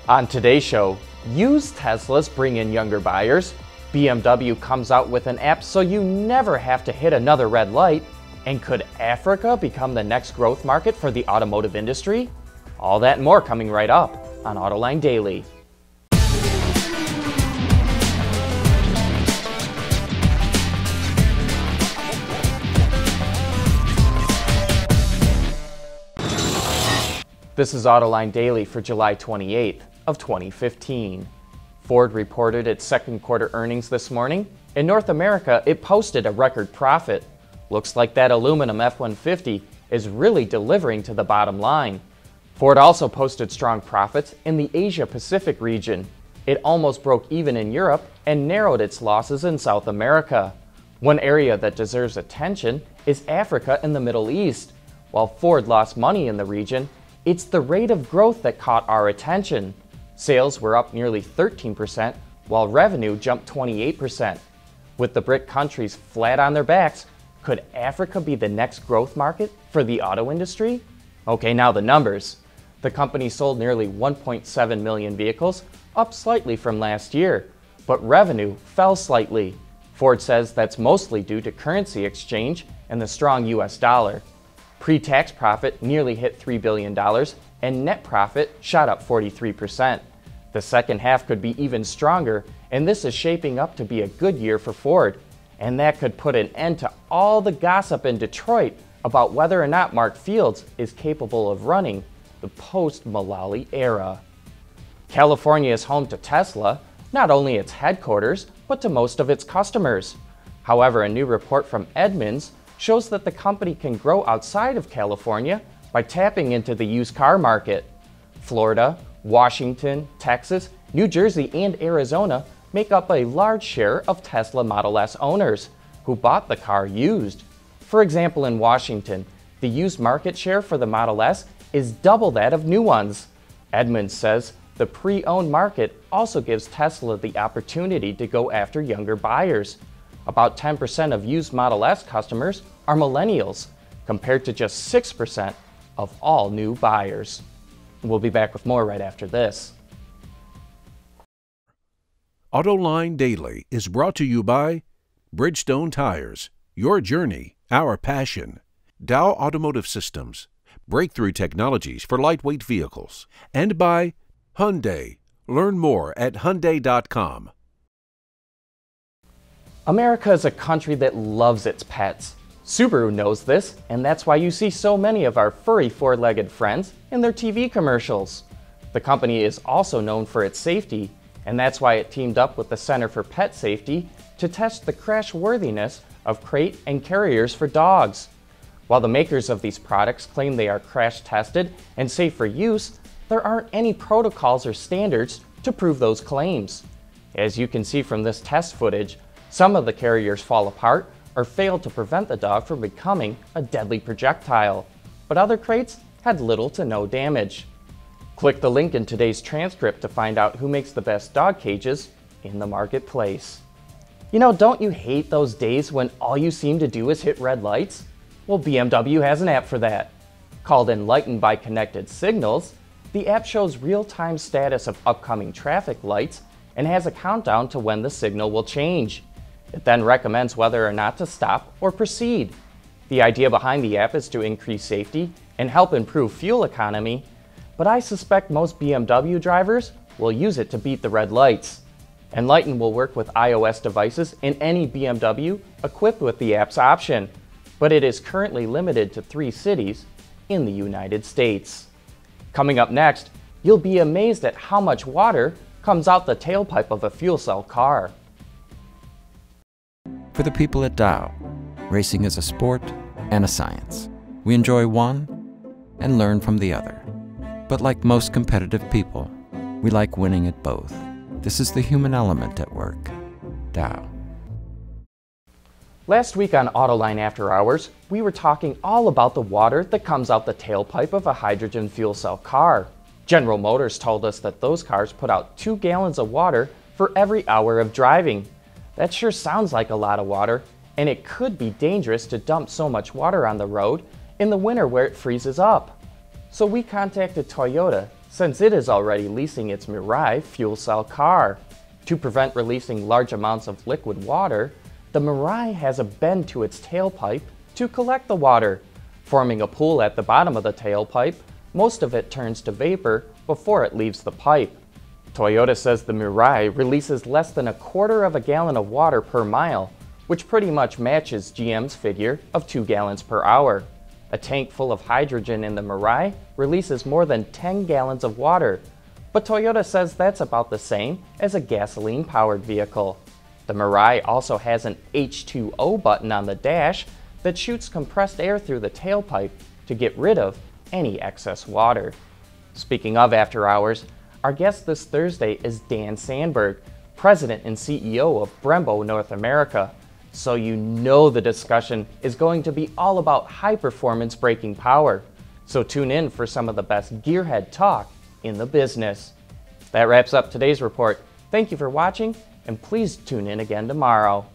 On today's show, used Teslas bring in younger buyers, BMW comes out with an app so you never have to hit another red light, and could Africa become the next growth market for the automotive industry? All that and more coming right up on Autoline Daily. This is Autoline Daily for July 28th of 2015. Ford reported its second quarter earnings this morning. In North America, it posted a record profit. Looks like that aluminum F-150 is really delivering to the bottom line. Ford also posted strong profits in the Asia-Pacific region. It almost broke even in Europe and narrowed its losses in South America. One area that deserves attention is Africa and the Middle East. While Ford lost money in the region, it's the rate of growth that caught our attention. Sales were up nearly 13%, while revenue jumped 28%. With the BRIC countries flat on their backs, could Africa be the next growth market for the auto industry? Okay, now the numbers. The company sold nearly 1.7 million vehicles, up slightly from last year, but revenue fell slightly. Ford says that's mostly due to currency exchange and the strong US dollar. Pre-tax profit nearly hit $3 billion, and net profit shot up 43%. The second half could be even stronger, and this is shaping up to be a good year for Ford. And that could put an end to all the gossip in Detroit about whether or not Mark Fields is capable of running the post-Mullally era. California is home to Tesla, not only its headquarters, but to most of its customers. However, a new report from Edmunds shows that the company can grow outside of California by tapping into the used car market. Florida, Washington, Texas, New Jersey, and Arizona make up a large share of Tesla Model S owners who bought the car used. For example, in Washington, the used market share for the Model S is double that of new ones. Edmunds says the pre-owned market also gives Tesla the opportunity to go after younger buyers. About 10% of used Model S customers are millennials, compared to just 6% of all new buyers. We'll be back with more right after this. Autoline Daily is brought to you by Bridgestone Tires, your journey, our passion. Dow Automotive Systems, breakthrough technologies for lightweight vehicles. And by Hyundai. Learn more at Hyundai.com. America is a country that loves its pets. Subaru knows this, and that's why you see so many of our furry four-legged friends in their TV commercials. The company is also known for its safety, and that's why it teamed up with the Center for Pet Safety to test the crash-worthiness of crate and carriers for dogs. While the makers of these products claim they are crash-tested and safe for use, there aren't any protocols or standards to prove those claims. As you can see from this test footage, some of the carriers fall apart or fail to prevent the dog from becoming a deadly projectile, but other crates had little to no damage. Click the link in today's transcript to find out who makes the best dog cages in the marketplace. You know, don't you hate those days when all you seem to do is hit red lights? Well, BMW has an app for that. Called Enlightened by Connected Signals, the app shows real-time status of upcoming traffic lights and has a countdown to when the signal will change. It then recommends whether or not to stop or proceed. The idea behind the app is to increase safety and help improve fuel economy, but I suspect most BMW drivers will use it to beat the red lights. Enlighten will work with iOS devices in any BMW equipped with the app's option, but it is currently limited to 3 cities in the United States. Coming up next, you'll be amazed at how much water comes out the tailpipe of a fuel cell car. For the people at Dow, racing is a sport and a science. We enjoy one and learn from the other. But like most competitive people, we like winning at both. This is the human element at work. Dow. Last week on Autoline After Hours, we were talking all about the water that comes out the tailpipe of a hydrogen fuel cell car. General Motors told us that those cars put out 2 gallons of water for every hour of driving. That sure sounds like a lot of water, and it could be dangerous to dump so much water on the road in the winter where it freezes up. So we contacted Toyota since it is already leasing its Mirai fuel cell car. To prevent releasing large amounts of liquid water, the Mirai has a bend to its tailpipe to collect the water, forming a pool at the bottom of the tailpipe. Most of it turns to vapor before it leaves the pipe. Toyota says the Mirai releases less than 1/4 of a gallon of water per mile, which pretty much matches GM's figure of 2 gallons per hour. A tank full of hydrogen in the Mirai releases more than 10 gallons of water, but Toyota says that's about the same as a gasoline-powered vehicle. The Mirai also has an H2O button on the dash that shoots compressed air through the tailpipe to get rid of any excess water. Speaking of after hours, our guest this Thursday is Dan Sandberg, President and CEO of Brembo North America. So you know the discussion is going to be all about high-performance braking power. So tune in for some of the best gearhead talk in the business. That wraps up today's report. Thank you for watching, and please tune in again tomorrow.